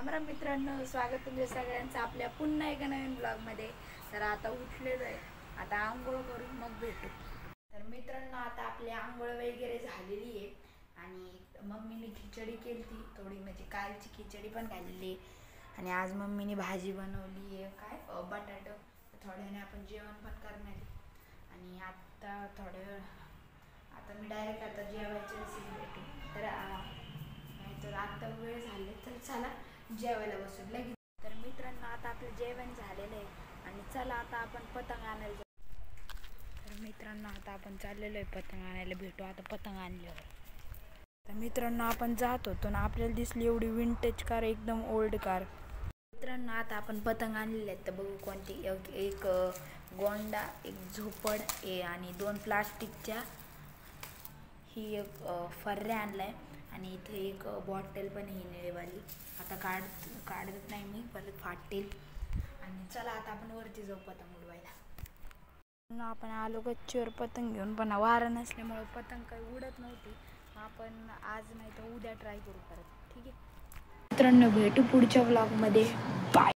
राम राम मित्रांनो, स्वागत तुमच्या सगळ्यांचं आपल्या पुन्हा एका नवीन ब्लॉगमध्ये। तर आता उठलेलो आहे, आता आंघोळ करून मग भेटू। तर मित्रांनो, आता आपली आंघोळ वगैरे झालेली आहे आणि मम्मीने खिचडी केली थोडी, म्हणजे कालची खिचडी पण खाल्ली आणि आज मम्मीने भाजी बनवली आहे काय बटाटा। थोड्याने आपण जेवण पण करणार आणि आता आता मी डायरेक्ट आता जेवायची रेसिपी भेटू। तर आता वेळ झाले तर चला जेवायला बसू लगेच। तर मित्रांनो, आता आपलं जेवण झालेलं आहे आणि चला आता आपण पतंग आणायला जाऊ। तर मित्रांनो, आता आपण चाललेलो आहे पतंग आणायला, भेटू आता पतंग आणल्यावर। तर मित्रांनो, आपण जात होतो ना, आपल्याला दिसली एवढी विंटेज कार, एकदम ओल्ड कार। मित्रांनो, आता आपण पतंग आणलेले आहेत, तर बघू कोणती। एक गोंडा, एक झोपड आणि 2 प्लास्टिकच्या, ही एक फर्ऱ्या आणलाय आणि इथे एक बॉटल पण ही निळेवाली। आता काढत नाही मी, परत फाटेल। आणि चला आता आपण वरती जाऊ पतंग उडवायला। आपण आलो गच्चीवर पतंग घेऊन, पण वारा नसल्यामुळे पतंग काही उडत नव्हती। आपण आज नाही तर उद्या ट्राय करू परत, ठीक आहे मित्रांनो। भेटू पुढच्या ब्लॉगमध्ये, बाय।